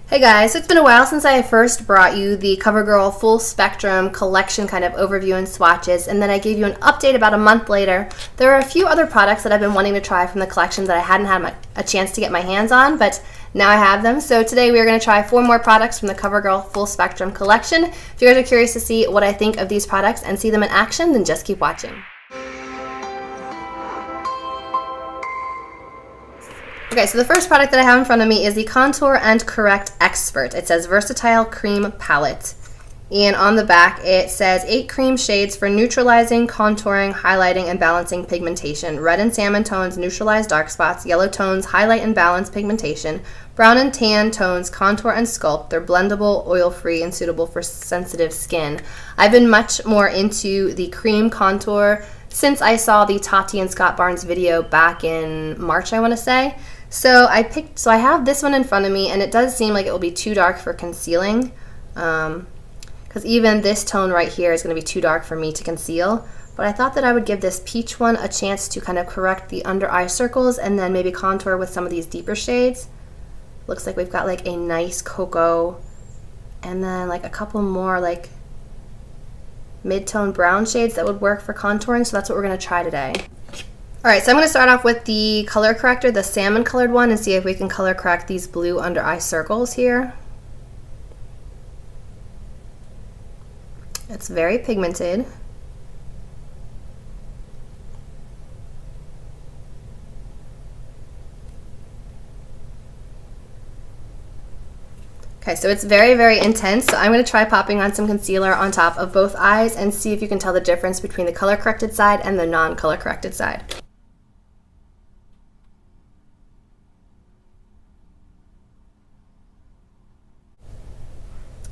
Hey guys, so it's been a while since I first brought you the Covergirl Full Spectrum collection kind of overview and swatches, and then I gave you an update about a month later. There are a few other products that I've been wanting to try from the collection that I hadn't had a chance to get my hands on, but now I have them. So today we are going to try 4 more products from the Covergirl Full Spectrum collection. If you guys are curious to see what I think of these products and see them in action, then just keep watching. Okay, so the first product that I have in front of me is the Contour and Correct Expert. It says Versatile Cream Palette. And on the back it says 8 cream shades for neutralizing, contouring, highlighting, and balancing pigmentation. Red and salmon tones neutralize dark spots. Yellow tones highlight and balance pigmentation. Brown and tan tones contour and sculpt. They're blendable, oil-free, and suitable for sensitive skin. I've been much more into the cream contour since I saw the Tati and Scott Barnes video back in March, I want to say. So I have this one in front of me, and it does seem like it will be too dark for concealing, because even this tone right here is going to be too dark for me to conceal. But I thought that I would give this peach one a chance to kind of correct the under eye circles and then maybe contour with some of these deeper shades. Looks like we've got like a nice cocoa and then like a couple more like mid-tone brown shades that would work for contouring, so that's what we're going to try today. Alright, so I'm going to start off with the color corrector, the salmon colored one, and see if we can color correct these blue under eye circles here. It's very pigmented. Okay, so it's very, very intense, so I'm going to try popping on some concealer on top of both eyes and see if you can tell the difference between the color corrected side and the non-color corrected side.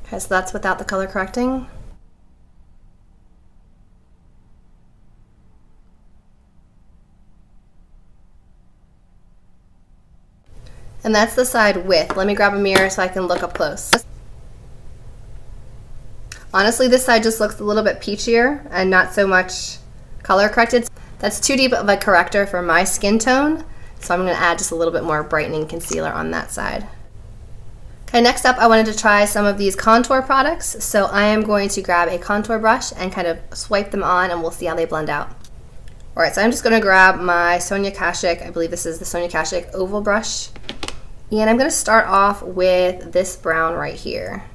Okay, so that's without the color correcting. And that's the side with. Let me grab a mirror so I can look up close. Honestly, this side just looks a little bit peachier and not so much color corrected. That's too deep of a corrector for my skin tone, so I'm going to add just a little bit more brightening concealer on that side. Okay, next up I wanted to try some of these contour products, so I am going to grab a contour brush and kind of swipe them on and we'll see how they blend out. Alright, so I'm just going to grab my Sonia Kashuk, I believe this is the Sonia Kashuk oval brush, and I'm going to start off with this brown right here.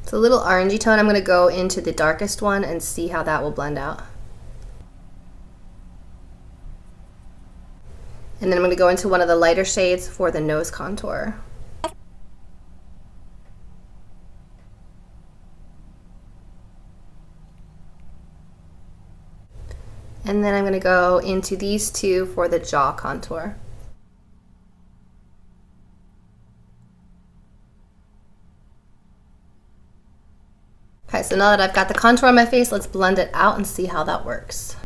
It's a little orangey tone. I'm going to go into the darkest one and see how that will blend out. And then I'm going to go into one of the lighter shades for the nose contour. And then I'm going to go into these two for the jaw contour. Okay, so now that I've got the contour on my face, let's blend it out and see how that works.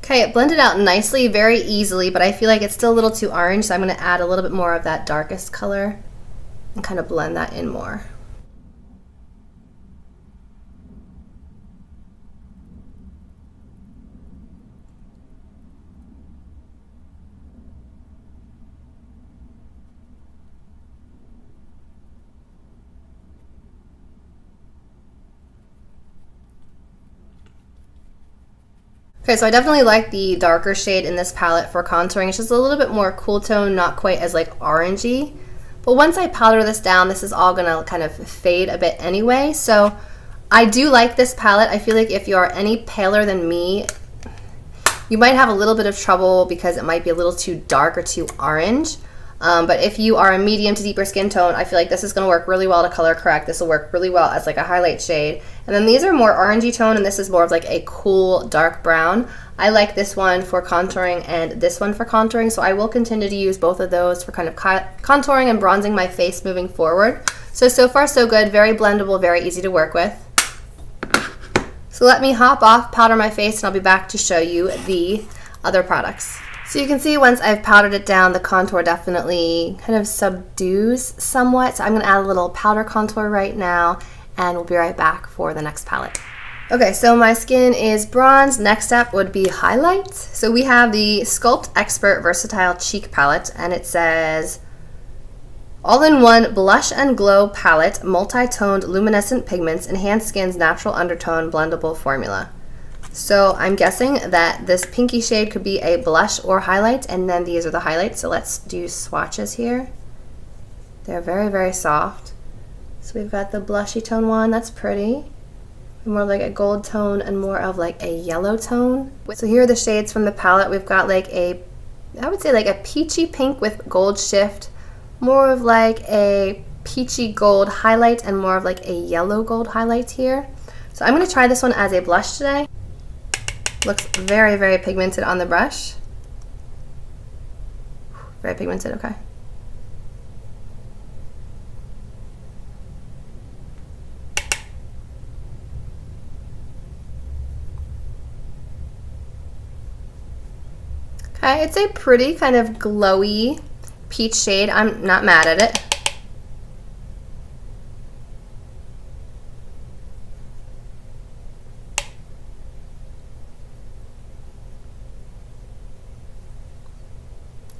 Okay, it blended out nicely, very easily, but I feel like it's still a little too orange, so I'm going to add a little bit more of that darkest color and kind of blend that in more. Okay, so I definitely like the darker shade in this palette for contouring. It's just a little bit more cool tone, not quite as like orangey. But once I powder this down, this is all gonna kind of fade a bit anyway. So I do like this palette. I feel like if you are any paler than me, you might have a little bit of trouble because it might be a little too dark or too orange. But if you are a medium to deeper skin tone, I feel like this is going to work really well to color correct. This will work really well as like a highlight shade. And then these are more orangey tone, and this is more of like a cool dark brown. I like this one for contouring and this one for contouring, so I will continue to use both of those for kind of contouring and bronzing my face moving forward. So far so good, very blendable, very easy to work with. So let me hop off, powder my face, and I'll be back to show you the other products. So you can see once I've powdered it down, the contour definitely kind of subdues somewhat. So I'm going to add a little powder contour right now, and we'll be right back for the next palette. Okay, so my skin is bronze. Next step would be highlights. So we have the Sculpt Expert Versatile Cheek Palette, and it says, all-in-one blush and glow palette, multi-toned luminescent pigments, enhance skin's natural undertone blendable formula. So I'm guessing that this pinky shade could be a blush or highlight, and then these are the highlights. So let's do swatches here. They're very, very soft. So we've got the blushy tone one, that's pretty. More like a gold tone and more of like a yellow tone. So here are the shades from the palette. We've got like a, I would say like a peachy pink with gold shift, more of like a peachy gold highlight, and more of like a yellow gold highlight here. So I'm going to try this one as a blush today. Looks very, very pigmented on the brush. Very pigmented, okay. Okay, it's a pretty kind of glowy peach shade. I'm not mad at it.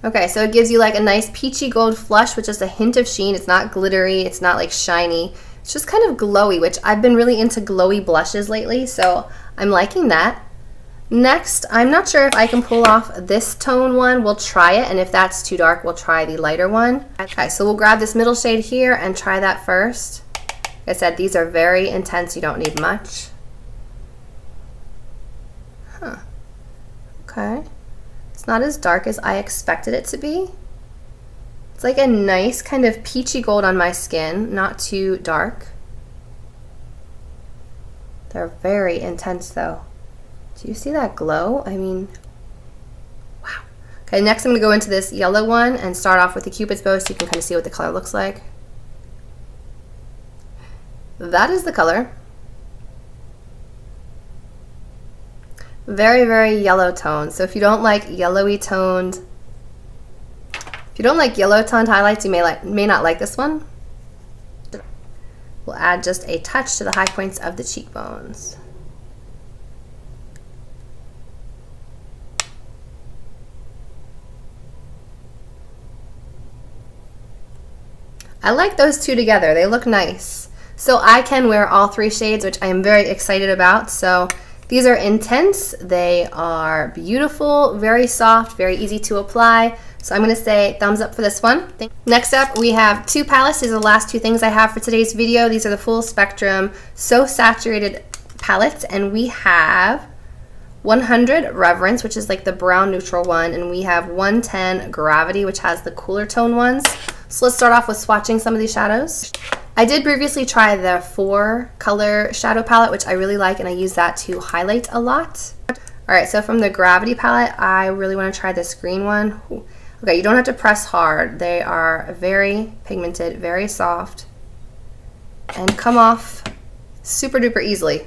Okay, so it gives you like a nice peachy gold flush with just a hint of sheen. It's not glittery, it's not like shiny. It's just kind of glowy, which I've been really into glowy blushes lately, so I'm liking that. Next, I'm not sure if I can pull off this tone one. We'll try it, and if that's too dark, we'll try the lighter one. Okay, so we'll grab this middle shade here and try that first. Like I said, these are very intense. You don't need much. Huh. Okay. It's not as dark as I expected it to be. It's like a nice kind of peachy gold on my skin, not too dark. They're very intense though. Do you see that glow? I mean, wow. Okay, next I'm going to go into this yellow one and start off with the Cupid's bow so you can kind of see what the color looks like. That is the color. Very, very yellow tone. So if you don't like yellowy toned, if you don't like yellow toned highlights, you may not like this one. We'll add just a touch to the high points of the cheekbones. I like those two together. They look nice. So I can wear all three shades, which I am very excited about. So these are intense. They are beautiful, very soft, very easy to apply. So I'm going to say thumbs up for this one. Next up, we have two palettes. These are the last two things I have for today's video. These are the Full Spectrum So Saturated palettes, and we have 100 Reverence, which is like the brown neutral one, and we have 110 Gravity, which has the cooler tone ones. So let's start off with swatching some of these shadows. I did previously try the 4 color shadow palette, which I really like, and I use that to highlight a lot. Alright, so from the Gravity palette, I really want to try this green one. Ooh. Okay, you don't have to press hard. They are very pigmented, very soft, and come off super duper easily.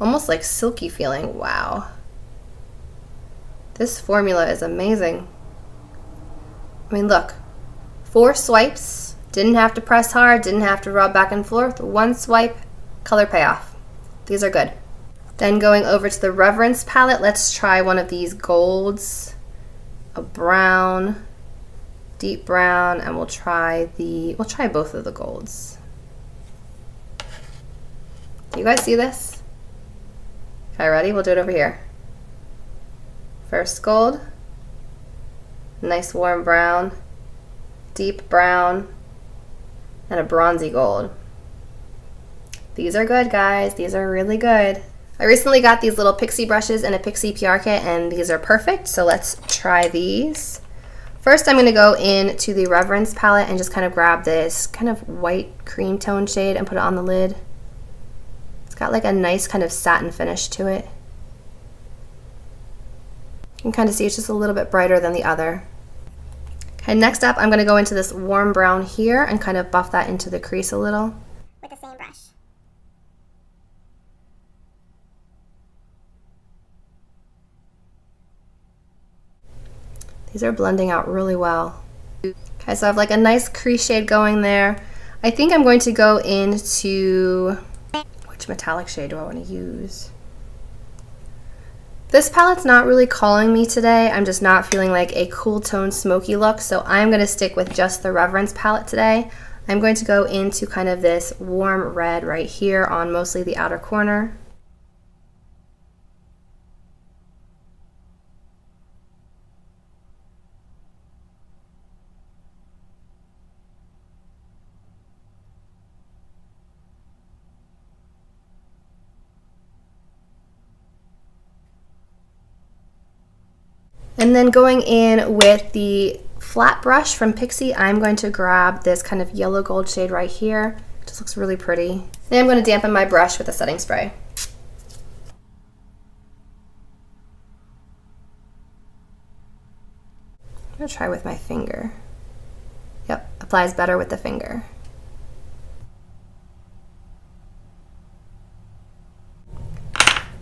Almost like silky feeling. Wow. This formula is amazing. I mean, look. 4 swipes, didn't have to press hard, didn't have to rub back and forth. 1 swipe, color payoff. These are good. Then going over to the Reverence palette, let's try one of these golds. A brown, deep brown, and we'll try both of the golds. Do you guys see this? Okay, ready? We'll do it over here. First gold, nice warm brown, deep brown, and a bronzy gold. These are good, guys. These are really good. I recently got these little pixie brushes in a pixie PR kit, and these are perfect. So let's try these. First, I'm going to go into the Reverence palette and just kind of grab this kind of white cream tone shade and put it on the lid. It's got like a nice kind of satin finish to it. You can kind of see it's just a little bit brighter than the other. Okay, next up, I'm going to go into this warm brown here and kind of buff that into the crease a little. With the same brush. These are blending out really well. Okay, so I have like a nice crease shade going there. I think I'm going to go into, which metallic shade do I want to use? This palette's not really calling me today. I'm just not feeling like a cool tone smoky look, so I'm going to stick with just the Reverence palette today. I'm going to go into kind of this warm red right here on mostly the outer corner. And then going in with the flat brush from Pixi, I'm going to grab this kind of yellow gold shade right here. It just looks really pretty. Then I'm going to dampen my brush with a setting spray. I'm going to try with my finger. Yep, applies better with the finger.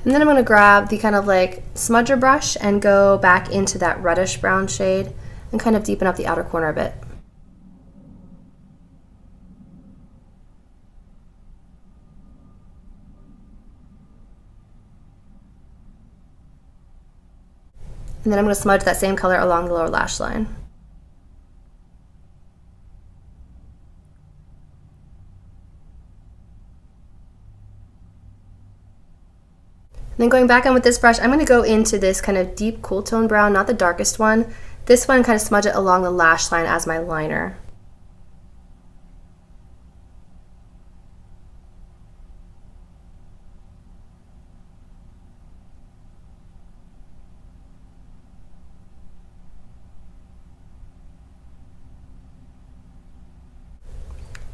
And then I'm going to grab the kind of like smudger brush and go back into that reddish brown shade and kind of deepen up the outer corner a bit. And then I'm going to smudge that same color along the lower lash line. And then going back in with this brush, I'm going to go into this kind of deep cool tone brown, not the darkest one. This one, kind of smudge it along the lash line as my liner.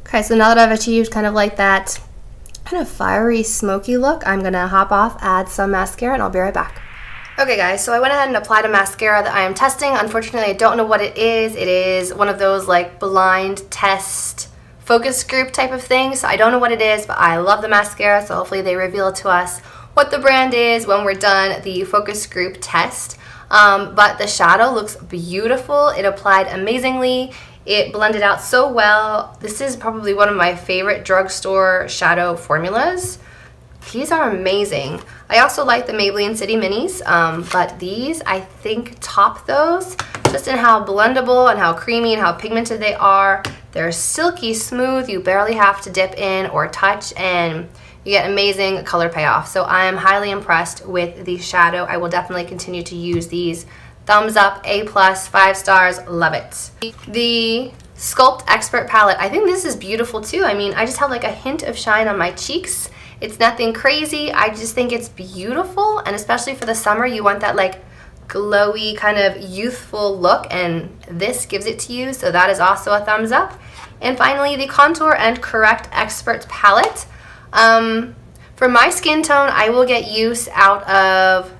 Okay, so now that I've achieved kind of like that kind of fiery, smoky look, I'm gonna hop off, add some mascara, and I'll be right back. Okay guys, so I went ahead and applied a mascara that I am testing. Unfortunately, I don't know what it is. It is one of those like blind test focus group type of things. So I don't know what it is, but I love the mascara, so hopefully they reveal to us what the brand is when we're done the focus group test. But the shadow looks beautiful. It applied amazingly. It blended out so well. This is probably one of my favorite drugstore shadow formulas. These are amazing. I also like the Maybelline City Minis, but these I think top those just in how blendable and how creamy and how pigmented they are. They're silky smooth. You barely have to dip in or touch, and you get amazing color payoff. So I am highly impressed with the shadow. I will definitely continue to use these. Thumbs up, A+, 5 stars, love it. The Sculpt Expert palette, I think this is beautiful too. I mean, I just have like a hint of shine on my cheeks. It's nothing crazy. I just think it's beautiful, and especially for the summer, you want that like glowy kind of youthful look, and this gives it to you, so that is also a thumbs up. And finally, the Contour and Correct Expert palette. For my skin tone, I will get use out of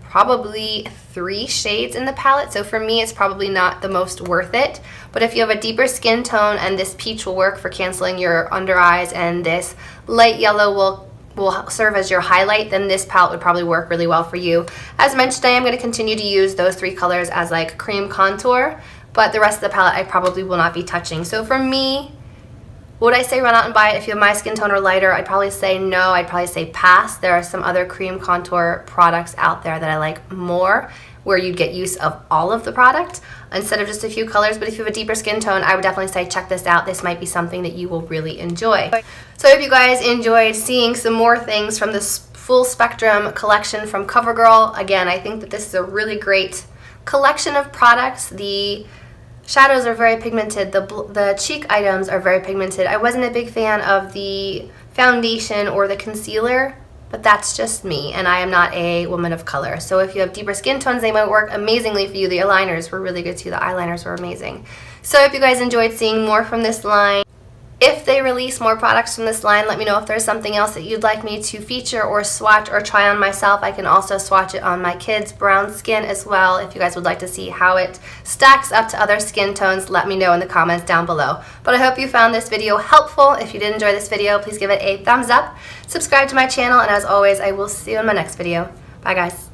probably 3 shades in the palette, so for me it's probably not the most worth it. But if you have a deeper skin tone, and this peach will work for canceling your under eyes, and this light yellow will serve as your highlight, then this palette would probably work really well for you. As mentioned, I am going to continue to use those 3 colors as like cream contour, but the rest of the palette I probably will not be touching. So for me, would I say run out and buy it if you have my skin tone or lighter? I'd probably say no. I'd probably say pass. There are some other cream contour products out there that I like more, where you get use of all of the product instead of just a few colors. But if you have a deeper skin tone, I would definitely say check this out. This might be something that you will really enjoy. So I hope you guys enjoyed seeing some more things from this full spectrum collection from Covergirl. Again, I think that this is a really great collection of products. The shadows are very pigmented. The cheek items are very pigmented. I wasn't a big fan of the foundation or the concealer, but that's just me, and I am not a woman of color. So if you have deeper skin tones, they might work amazingly for you. The aligners were really good too. The eyeliners were amazing. So if you guys enjoyed seeing more from this line, if they release more products from this line, let me know if there's something else that you'd like me to feature or swatch or try on myself. I can also swatch it on my kids' brown skin as well. If you guys would like to see how it stacks up to other skin tones, let me know in the comments down below. But I hope you found this video helpful. If you did enjoy this video, please give it a thumbs up, subscribe to my channel, and as always, I will see you in my next video. Bye guys.